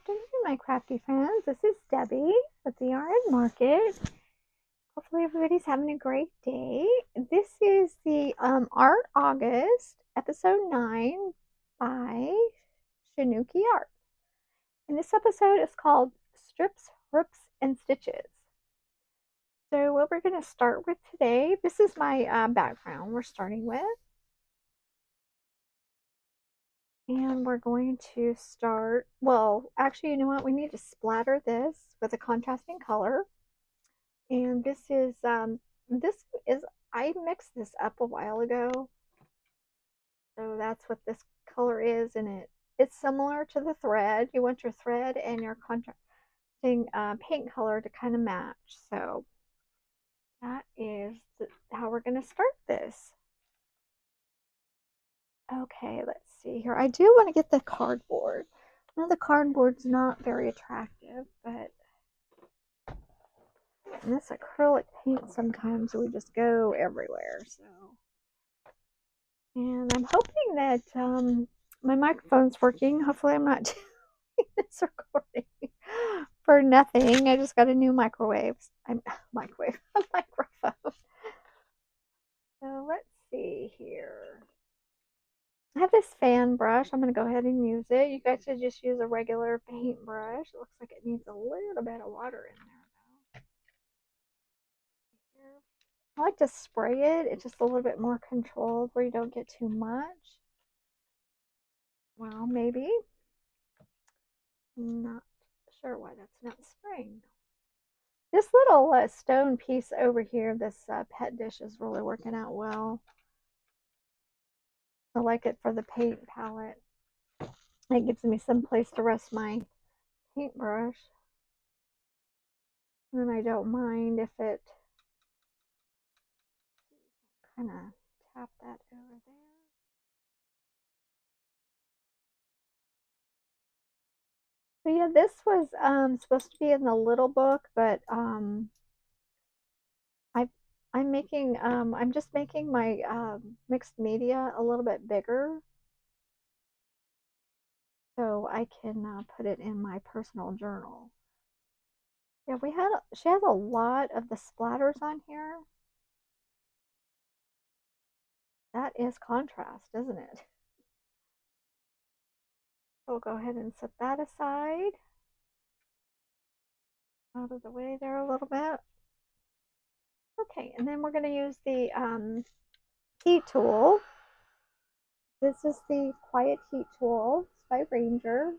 afternoon, my crafty friends. This is Debbie with the Yarn Market. Hopefully, everybody's having a great day. This is the Art August, episode 9 by Shanuki Art. And this episode is called Strips, Rips, and Stitches. So, what we're going to start with today, this is my background we're starting with. And we're going to start, well, actually, you know what? We need to splatter this with a contrasting color. And this is, I mixed this up a while ago. So that's what this color is. And it's similar to the thread. You want your thread and your contrasting paint color to kind of match. So that is how we're going to start this. Okay, let's see here. I do want to get the cardboard. Now the cardboard's not very attractive, but this acrylic paint sometimes we just go everywhere. So, and I'm hoping that my microphone's working. Hopefully, I'm not doing this recording for nothing. I just got a new microwave. A microphone. So let's see here. I have this fan brush. I'm going to go ahead and use it. You guys should just use a regular paintbrush. It looks like it needs a little bit of water in there, though. I like to spray it. It's just a little bit more controlled where you don't get too much. Well, maybe. Not sure why that's not spraying. This little stone piece over here, this pet dish is really working out well. I like it for the paint palette. It gives me some place to rest my paintbrush. And I don't mind if it kind of tap that over there. So yeah, this was supposed to be in the little book, but I'm just making my mixed media a little bit bigger, so I can put it in my personal journal. Yeah, she has a lot of the splatters on here. That is contrast, isn't it? So we'll go ahead and set that aside. Out of the way there a little bit. Okay, and then we're going to use the heat tool. This is the Quiet Heat tool. It's by Ranger.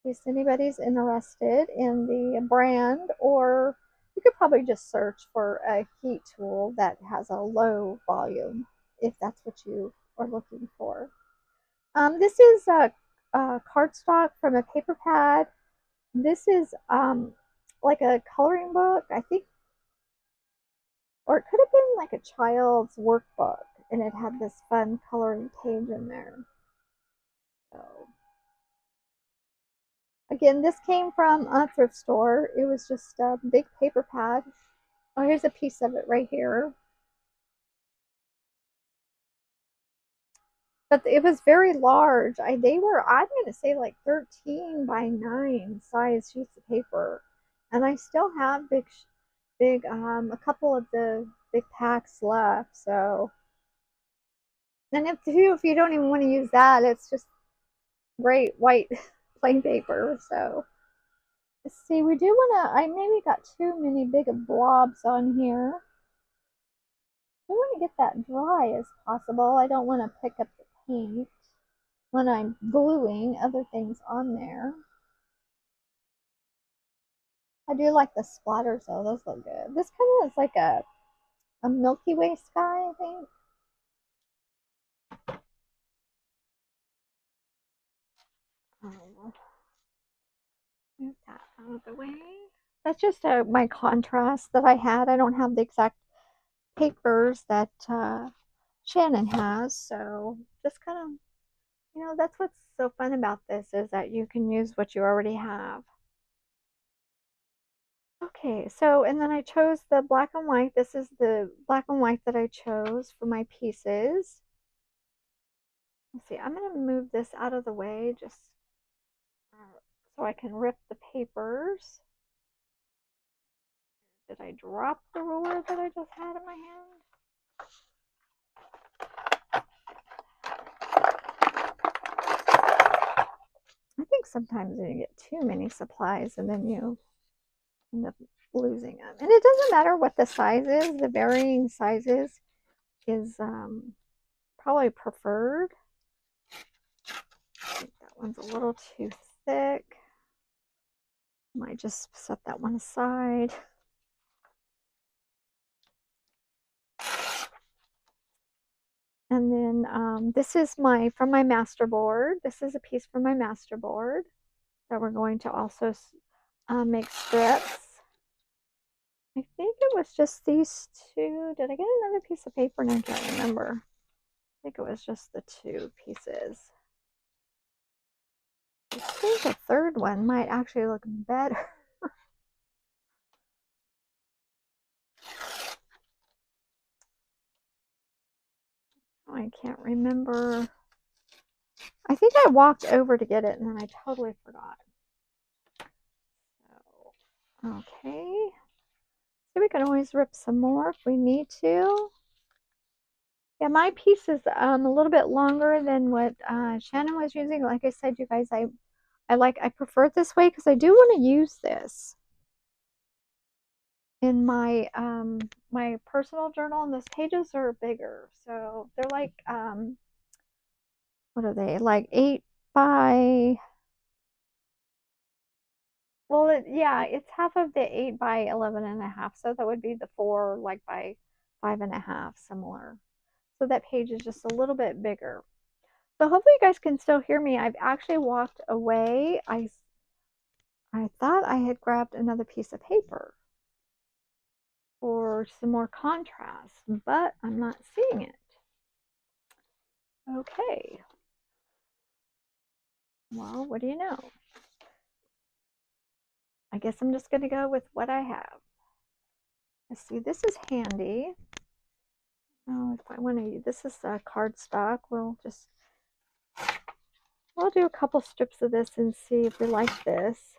In case anybody's interested in the brand, or you could probably just search for a heat tool that has a low volume if that's what you are looking for. This is a cardstock from a paper pad. This is like a coloring book, I think, or it could have been like a child's workbook, and it had this fun coloring page in there. So, again, this came from a thrift store. It was just a big paper pad. Oh, here's a piece of it right here. But it was very large. They were, I'm going to say, like 13 by 9 size sheets of paper. And I still have a couple of the big packs left. So, and if you don't even want to use that, it's just great white plain paper. So, let's see, we do want to, I maybe got too many big blobs on here. I want to get that dry as possible. I don't want to pick up the paint when I'm gluing other things on there. I do like the splatters though, those look good. This kind of is like a Milky Way sky, I think. Move that out of the way. That's just my contrast that I had. I don't have the exact papers that Shannon has, so just kind of, that's what's so fun about this is that you can use what you already have. Okay, so, and then I chose the black and white. This is the black and white that I chose for my pieces. Let's see, I'm going to move this out of the way just so I can rip the papers. Did I drop the ruler that I just had in my hand? I think sometimes you get too many supplies and then you end up losing them. And it doesn't matter what the size is, the varying sizes is probably preferred. I think that one's a little too thick. Might just set that one aside. And then this is from my master board. This is a piece from my master board that we're going to also make strips. I think it was just these two. Did I get another piece of paper? No, I can't remember. I think it was just the two pieces. I think the third one might actually look better. I can't remember. I think I walked over to get it and then I totally forgot. So, okay. So we can always rip some more if we need to. Yeah, my piece is a little bit longer than what Shannon was using. Like I said, you guys, I prefer it this way because I do want to use this in my my personal journal, and those pages are bigger. So they're like what are they? Like 8 by, well, yeah, it's half of the 8 by 11 and a half. So that would be the 4 like by 5.5, similar. So that page is just a little bit bigger. So hopefully you guys can still hear me. I've actually walked away. I thought I had grabbed another piece of paper for some more contrast, but I'm not seeing it. Okay. Well, what do you know? I guess I'm just going to go with what I have. Let's see, this is handy. Oh, if I want to use, this is cardstock. We'll do a couple strips of this and see if we like this.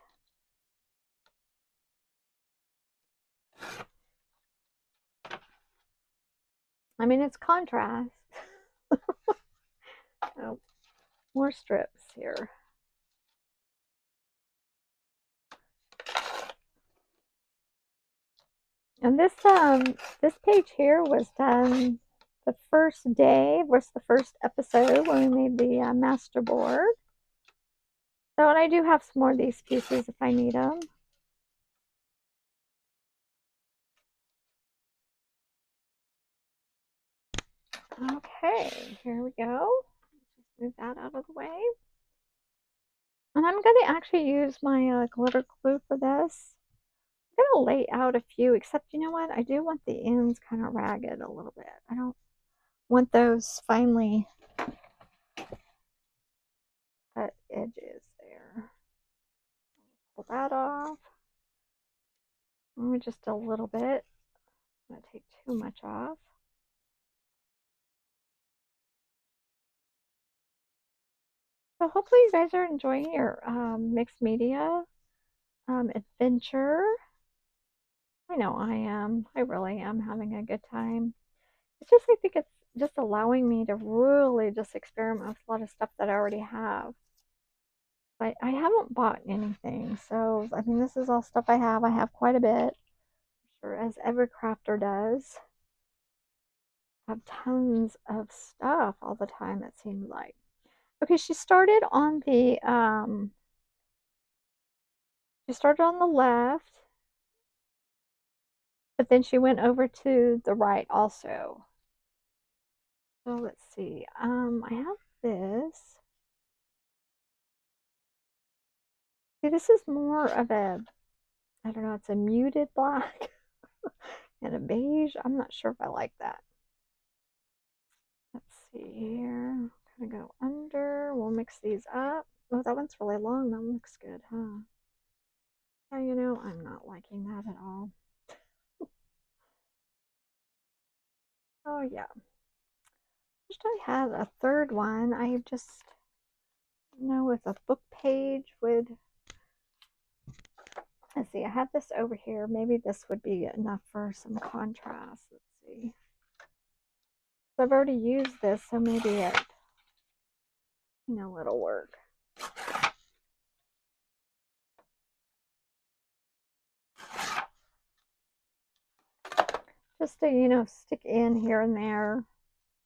I mean, it's contrast. Oh, more strips here. And this page here was done the first day, was the first episode when we made the master board. So, and I do have some more of these pieces if I need them. Okay, here we go. Just move that out of the way. And I'm going to actually use my glitter glue for this. I'm going to lay out a few, except you know what? I do want the ends kind of ragged a little bit. I don't want those finely cut edges there. Pull that off. Just a little bit. I'm not take too much off. So hopefully you guys are enjoying your mixed media adventure. I know I am. I really am having a good time. It's just, I think it's just allowing me to really just experiment with a lot of stuff that I already have. But I haven't bought anything. So, I mean, this is all stuff I have. I have quite a bit. I'm sure as every crafter does. I have tons of stuff all the time, it seems like. Okay, she started on the left, but then she went over to the right also. So let's see. I have this. See, this is more of a, I don't know, it's a muted black and a beige. I'm not sure if I like that. Let's see here. Kind of go under. We'll mix these up. Oh, that one's really long. That one looks good, huh? Yeah, you know, I'm not liking that at all. Oh, yeah. Wish I had a third one. I just know if a book page would Let's see, I have this over here. Maybe this would be enough for some contrast. Let's see. So I've already used this, so maybe it'll work. Just to, stick in here and there.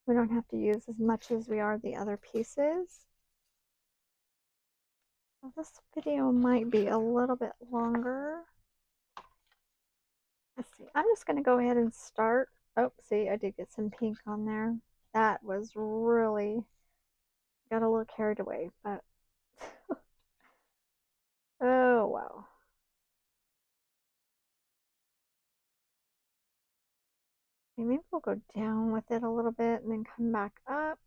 We don't have to use as much as we are the other pieces. So this video might be a little bit longer. Let's see. I'm just going to go ahead and start. Oh, see, I did get some pink on there. That was really, got a little carried away, but oh wow. Maybe we'll go down with it a little bit and then come back up.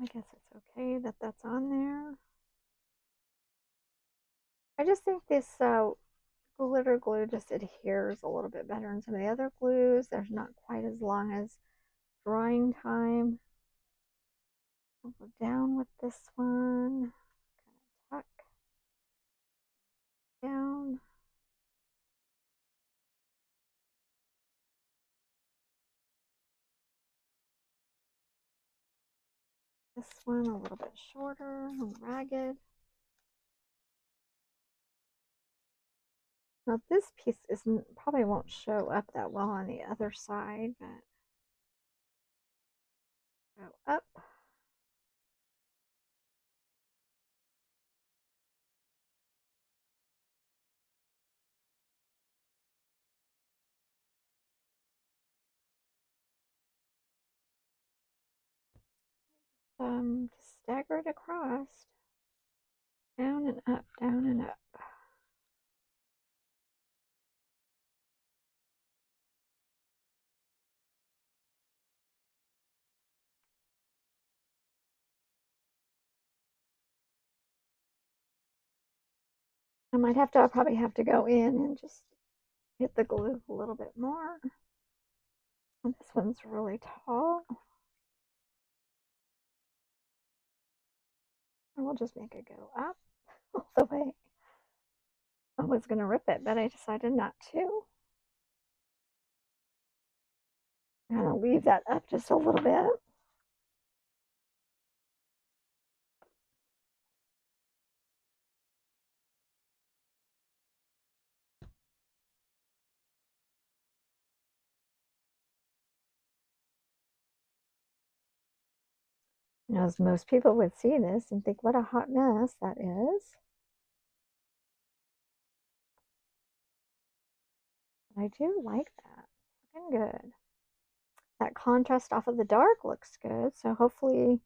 I guess it's okay that that's on there. I just think this glitter glue just adheres a little bit better than some of the other glues. There's not quite as long as drying time. We'll go down with this one. Kind of tuck down. This one a little bit shorter and ragged. Now this piece probably won't show up that well on the other side, but go up. Just stagger it across. Down and up, down and up. I'll probably have to go in and just hit the glue a little bit more. And this one's really tall. And we'll just make it go up all the way. I was going to rip it, but I decided not to. I'm going to leave that up just a little bit. As most people would see this and think, what a hot mess that is. But I do like that. Looking good. That contrast off of the dark looks good. So hopefully,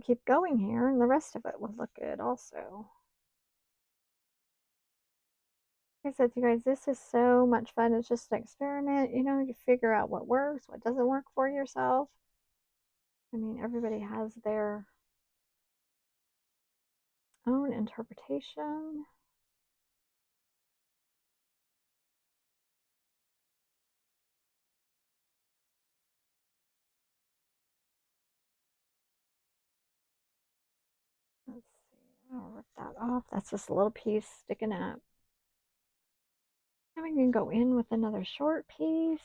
keep going here and the rest of it will look good also. Like I said, you guys, this is so much fun. It's just an experiment. You figure out what works, what doesn't work for yourself. I mean, everybody has their own interpretation. Let's see. I'll rip that off. That's just a little piece sticking up. Then we can go in with another short piece.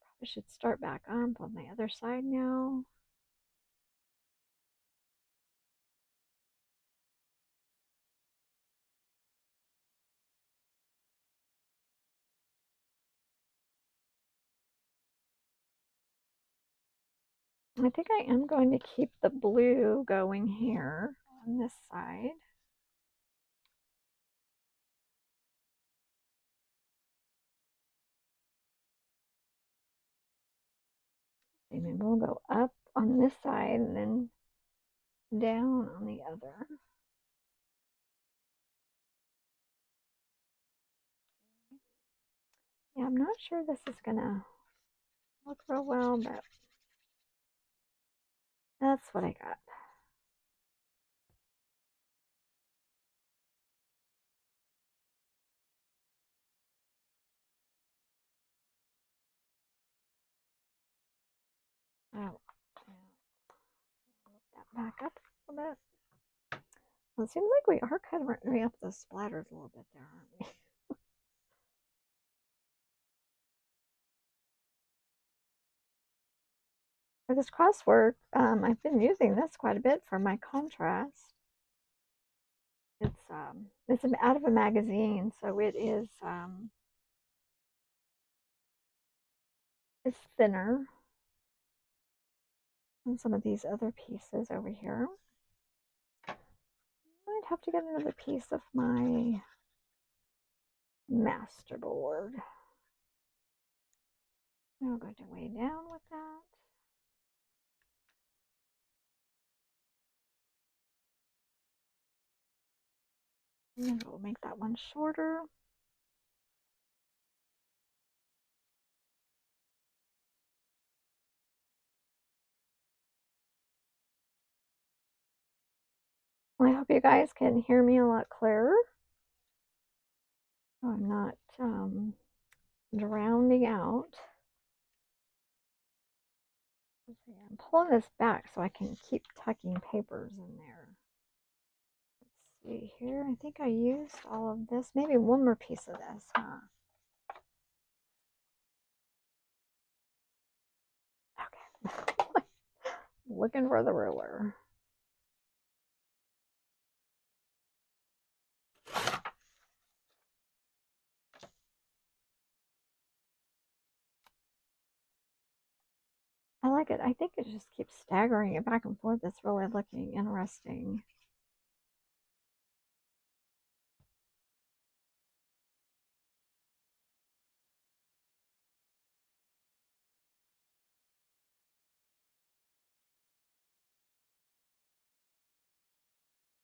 Probably should start back up on the other side now. I think I am going to keep the blue going here on this side. Maybe we'll go up on this side and then down on the other. Yeah, I'm not sure this is gonna look real well, but that's what I got. back up a little bit. Well, it seems like we are covering up the splatters a little bit there, aren't we? For this crossword, I've been using this quite a bit for my contrast. It's out of a magazine, so it is it's thinner than some of these other pieces over here. I might have to get another piece of my masterboard. I'll go way down with that. And we'll make that one shorter. Well, I hope you guys can hear me a lot clearer. So I'm not drowning out. I'm pulling this back so I can keep tucking papers in there. Let's see here. I think I used all of this. Maybe one more piece of this, huh? Okay. Looking for the ruler. I like it. I think it just keeps staggering it back and forth. It's really looking interesting.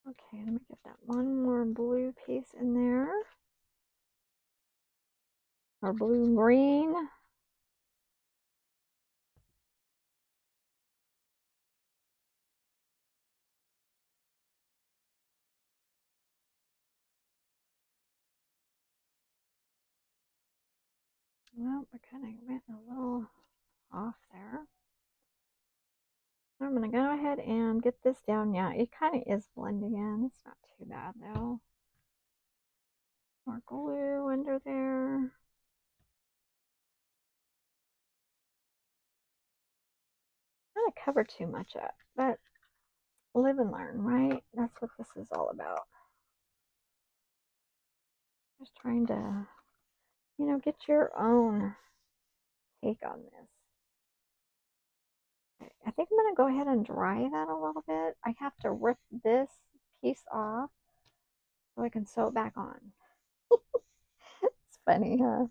Okay, let me get that one more blue piece in there. Or blue-green. Well, I kind of went a little off there. I'm going to go ahead and get this down. Yeah, it kind of is blending in. It's not too bad, though. More glue under there. I'm going to cover too much up, but live and learn, right? That's what this is all about. Just trying to, get your own take on this. Okay, I think I'm going to go ahead and dry that a little bit. I have to rip this piece off so I can sew it back on. It's funny, huh?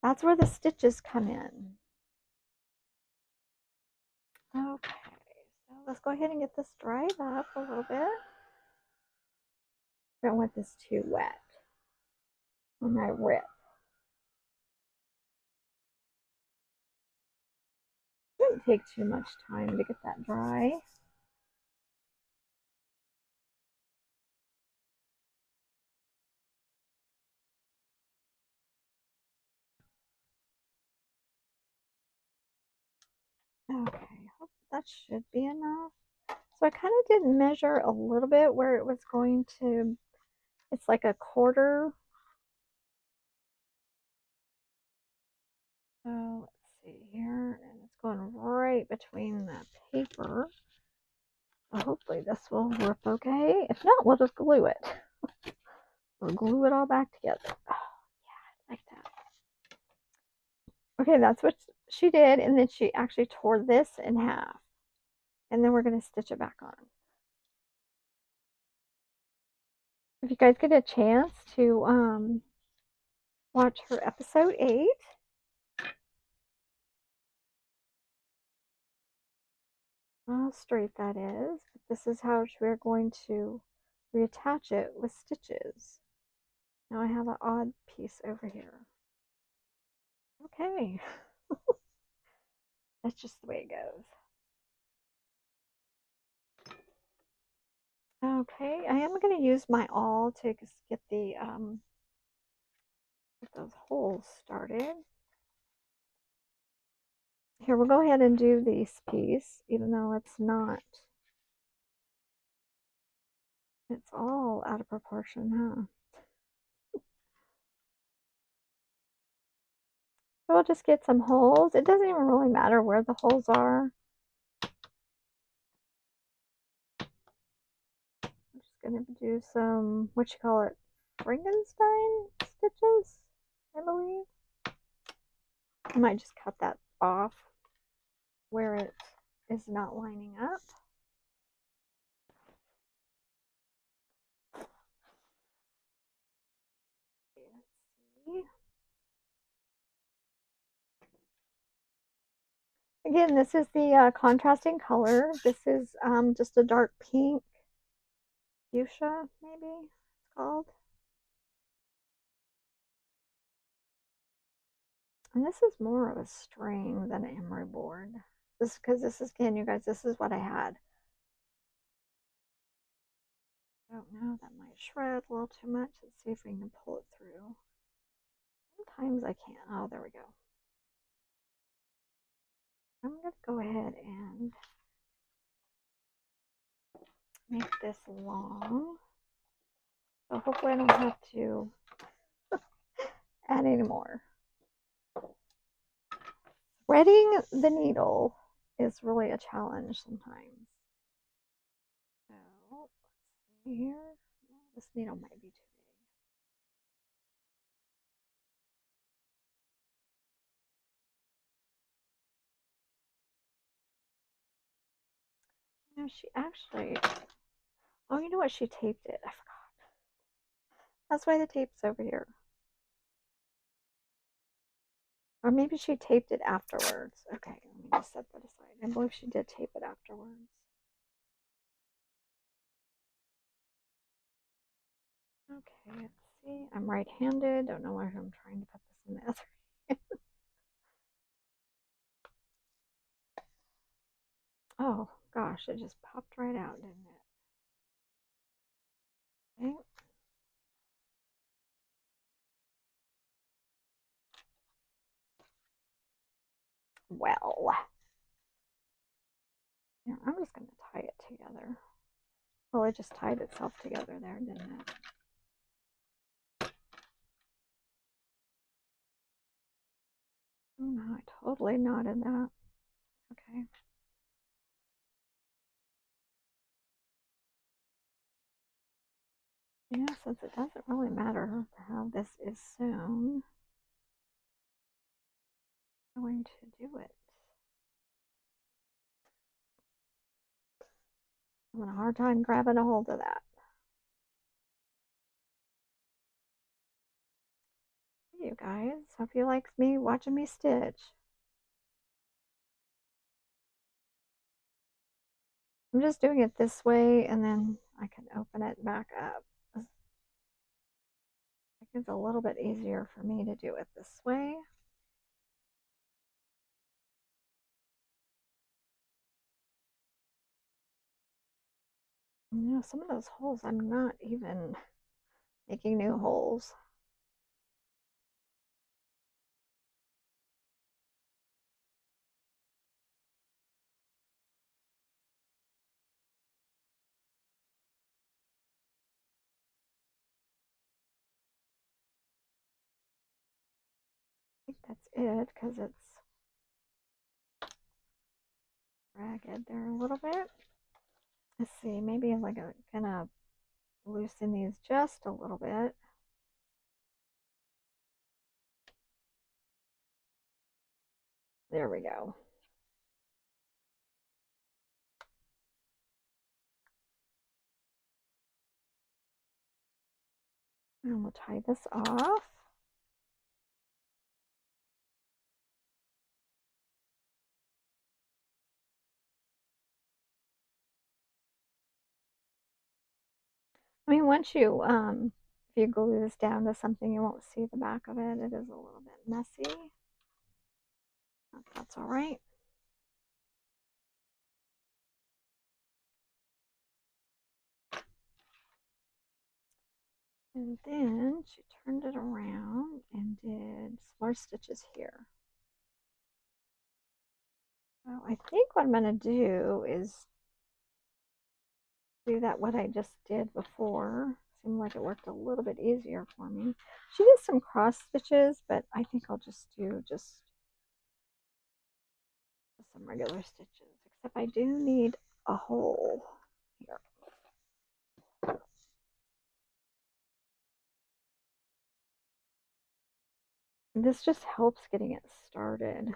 That's where the stitches come in. Okay, so let's go ahead and get this dried up a little bit. I don't want this too wet when I rip. It doesn't take too much time to get that dry. Okay, hope that should be enough. So I kind of did measure a little bit where it was going to, it's like a quarter. So let's see here, and it's going right between that paper. So hopefully this will work okay. If not, we'll just glue it. We'll glue it all back together. Oh, yeah, I like that. Okay, that's what she did, and then she actually tore this in half. And then we're going to stitch it back on. If you guys get a chance to watch her episode 8, how straight that is. But this is how we're going to reattach it with stitches. Now I have an odd piece over here. Okay. That's just the way it goes. Okay, I am going to use my awl to get the get those holes started. Here, we'll go ahead and do this piece, even though it's not It's all out of proportion, huh? So we'll just get some holes. It doesn't even really matter where the holes are. I'm just going to do some, what you call it, Frankenstein stitches, I believe. I might just cut that off where it is not lining up. Let's see. Again, this is the contrasting color. This is just a dark pink fuchsia, maybe it's called. And this is more of a string than an emery board. This because this is, again, you guys, this is what I had. I don't know, that might shred a little too much. Let's see if we can pull it through. Sometimes I can't. Oh, there we go. I'm going to go ahead and make this long. So hopefully I don't have to add any more. Threading the needle is really a challenge sometimes. So let's see here. This needle might be too big. You know, she actually, oh, you know what? She taped it. I forgot. That's why the tape's over here. Or maybe she taped it afterwards. Okay, let me just set that aside. I believe she did tape it afterwards. Okay, let's see. I'm right-handed. Don't know why I'm trying to put this in the other hand. Oh, gosh, it just popped right out, didn't it? Okay. Well, yeah, I'm just going to tie it together. Well, it just tied itself together there, didn't it? Oh, no, I totally knotted that. Okay. Yeah, since it doesn't really matter how this is sewn, I'm going to do it. I'm having a hard time grabbing a hold of that. Hey, you guys, hope you like me watching me stitch. I'm just doing it this way, and then I can open it back up. It's a little bit easier for me to do it this way. You know, some of those holes, I'm not even making new holes. I think that's it because it's ragged there a little bit. Let's see, maybe I'm like gonna loosen these just a little bit. There we go. And we'll tie this off. I mean, once you if you glue this down to something, you won't see the back of it. It is a little bit messy. That's all right. And then she turned it around and did some more stitches here. So I think what I'm going to do is do that what I just did before. Seemed like it worked a little bit easier for me. She did some cross stitches, but I think I'll just do some regular stitches, except I do need a hole here. This just helps getting it started.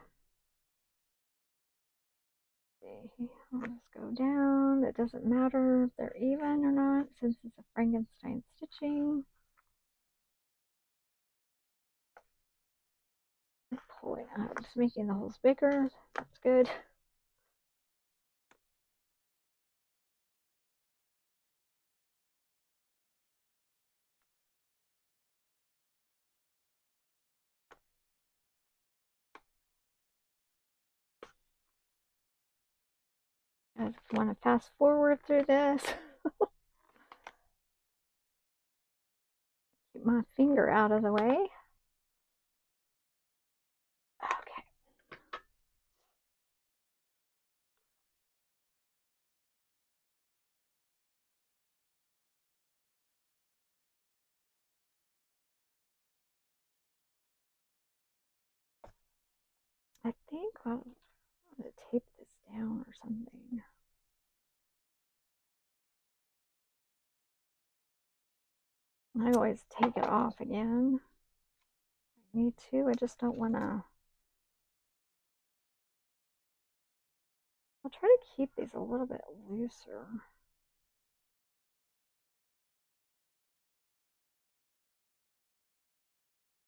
I'll just go down. It doesn't matter if they're even or not since it's a Frankenstein stitching. Pulling out, just making the holes bigger. That's good. I want to fast forward through this. Keep my finger out of the way. Okay. I think I'm going to tape this down or something. I always take it off again. I need to. I just don't want to. I'll try to keep these a little bit looser.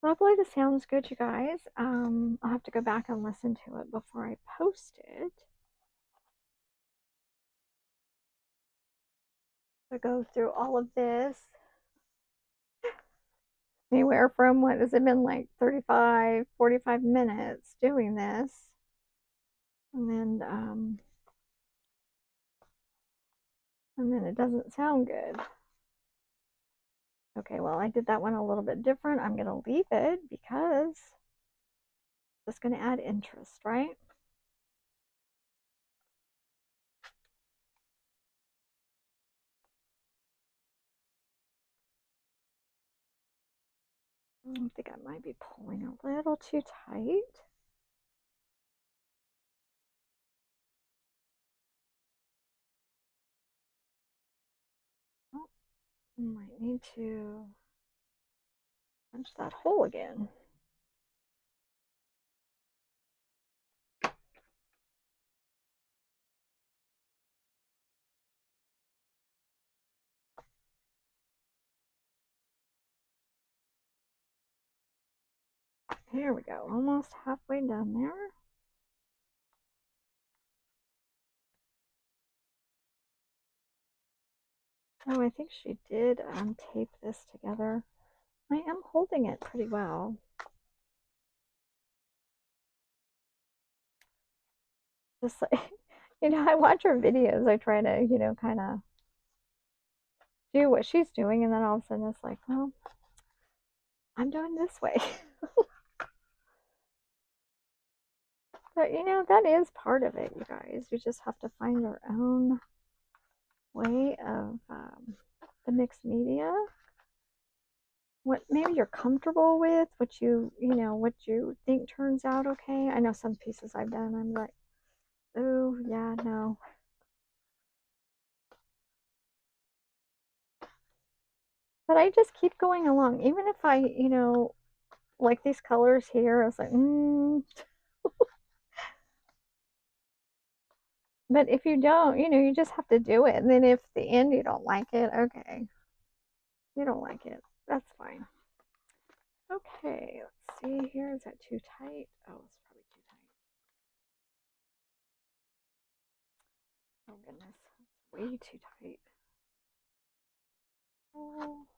Hopefully this sounds good, you guys. I'll have to go back and listen to it before I post it. So go through all of this. Anywhere from, what has it been, like 35, 45 minutes doing this. And then it doesn't sound good. Okay, well, I did that one a little bit different. I'm going to leave it because it's going to add interest, right? I think I might be pulling a little too tight. Oh, might need to punch that hole again. There we go, almost halfway done there. Oh, I think she did tape this together. I am holding it pretty well. Just like, I watch her videos. I try to, kind of do what she's doing, and then all of a sudden it's like, well, I'm doing this way. But, that is part of it, you guys. You just have to find your own way of the mixed media. What maybe you're comfortable with, what what you think turns out okay. I know some pieces I've done, I'm like, oh, yeah, no. But I just keep going along. Even if I, like these colors here, I was like, But if you don't, you just have to do it. And then if the end you don't like it, okay. You don't like it. That's fine. Okay, let's see here. Is that too tight? Oh, it's probably too tight. Oh, goodness. It's way too tight. Oh.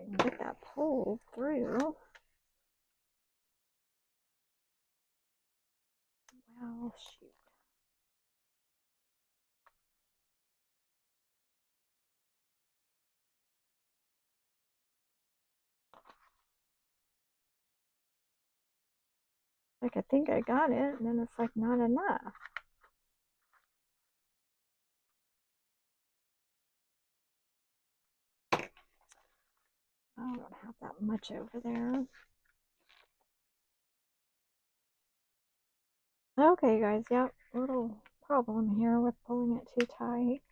I can get that pulled through. Well, shoot. Like, I think I got it, and then it's like not enough. I don't have that much over there. Okay, guys, yep, little problem here with pulling it too tight.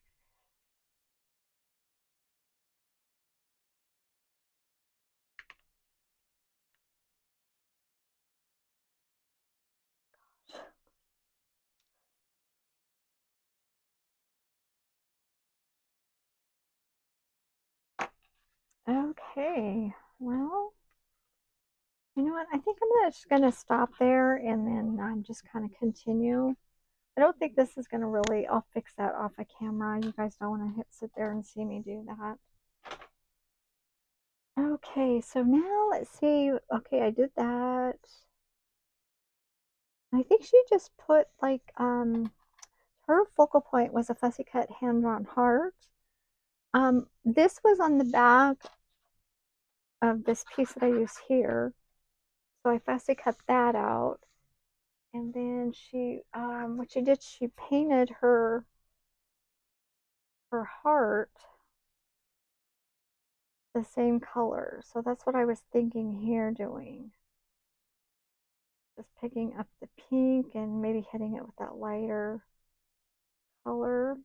Okay, well, you know what? I think I'm just gonna stop there and then just kind of continue. I don't think this is gonna really. I'll fix that off of camera. You guys don't want to sit there and see me do that. Okay, so now let's see. Okay, I did that. I think she just put like her focal point was a fussy cut hand drawn heart. This was on the back of this piece that I use here. So I fussy cut that out. And then she, what she did, she painted her heart the same color. So that's what I was thinking here doing. Just picking up the pink and maybe hitting it with that lighter color.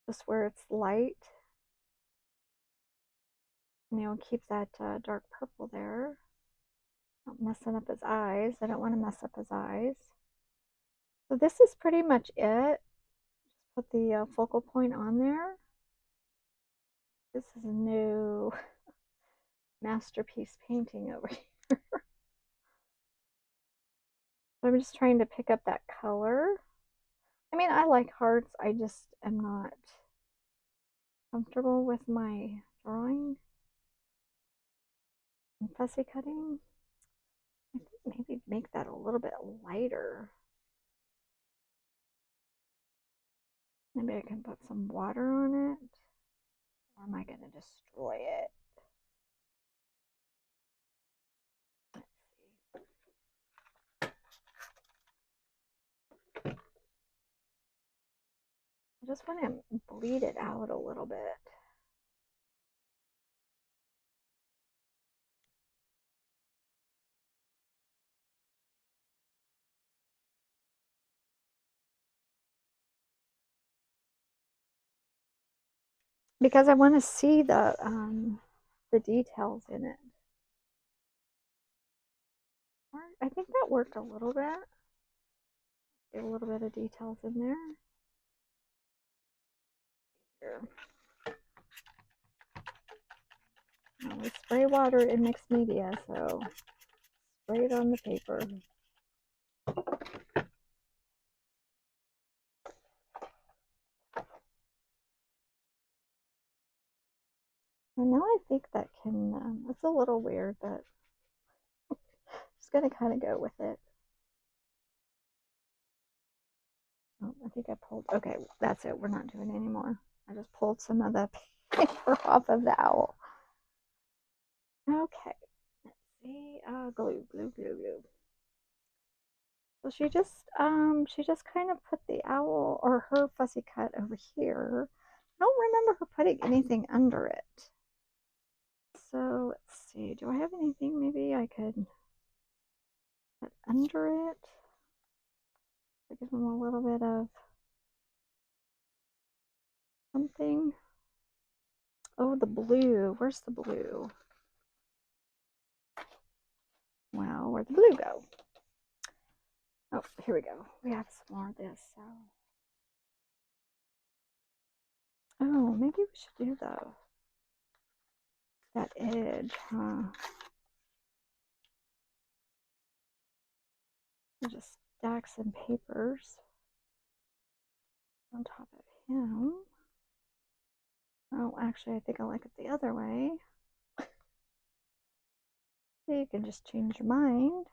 Just where it's light. You know, keep that dark purple there. Not messing up his eyes. I don't want to mess up his eyes. So this is pretty much it. Just put the focal point on there. This is a new masterpiece painting over here. I'm just trying to pick up that color. I mean, I like hearts. I just am not comfortable with my drawing and fussy cutting. I think maybe make that a little bit lighter. Maybe I can put some water on it. Or am I going to destroy it? Let's see. I just want to bleed it out a little bit. Because I want to see the details in it. I think that worked a little bit. Get a little bit of details in there. Here. Now we spray water in mixed media, so spray it on the paper. And now I think that can, it's a little weird, but just gonna kind of go with it. Oh, I think I pulled, okay, that's it. We're not doing it anymore. I just pulled some of the paper off of the owl. Okay, let's see, glue, glue, glue, glue. So she just kind of put the owl or her fussy cut over here. I don't remember her putting anything under it. So let's see, do I have anything maybe I could put under it to give them a little bit of something? Oh, the blue. Where's the blue? Well, where'd the blue go? Oh, here we go. We have some more of this. So, oh, maybe we should do that edge, huh? We'll just stack some papers on top of him. Oh, actually, I think I like it the other way. So you can just change your mind.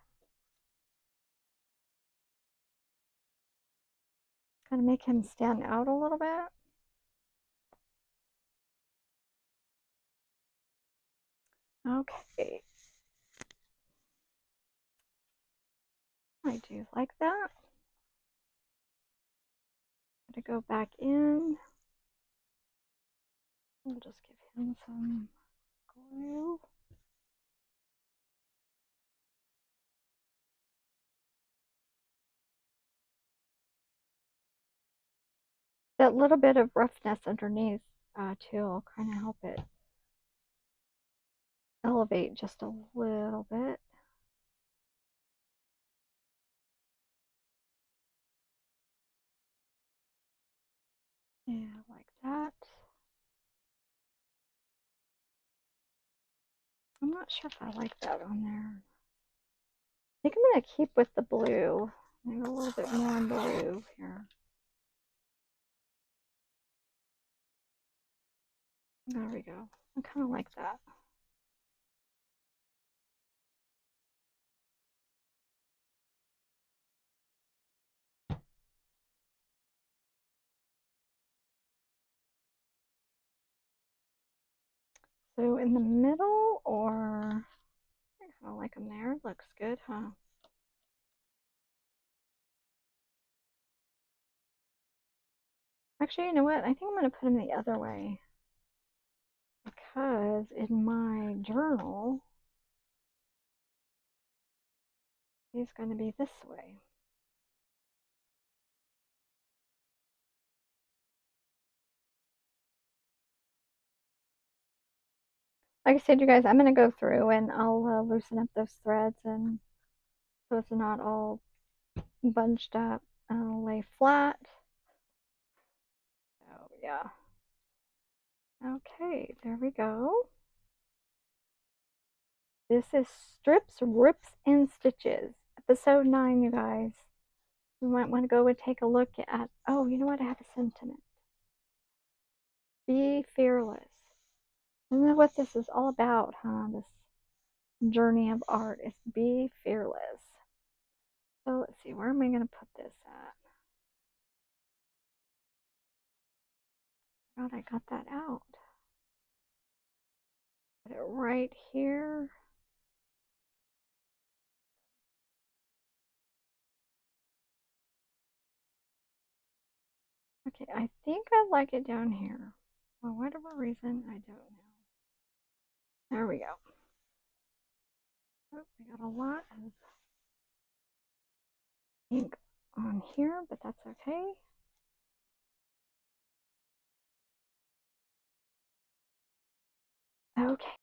Kind of make him stand out a little bit. Okay. I do like that. I'm gonna go back in. We'll just give him some glue. That little bit of roughness underneath too will kind of help it elevate just a little bit. Yeah, like that. I'm not sure if I like that on there. I think I'm going to keep with the blue. Maybe a little bit more in blue here. There we go. I kind of like that. So in the middle, or I kind of like them there. Looks good, huh? Actually, you know what? I think I'm going to put them the other way. Because in my journal, he's going to be this way. Like I said, you guys, I'm going to go through and I'll loosen up those threads, and so it's not all bunched up. I'll lay flat. Oh, yeah. Okay, there we go. This is Strips, Rips, and Stitches, episode 9, you guys. You might want to go and take a look at, oh, you know what? I have a sentiment. Be fearless. Isn't that what this is all about, huh? This journey of art is be fearless. So let's see, where am I going to put this at? God, I got that out. Put it right here. Okay, I think I like it down here. For whatever reason, I don't know. There we go. Oh, we got a lot of ink on here, but that's okay. Okay,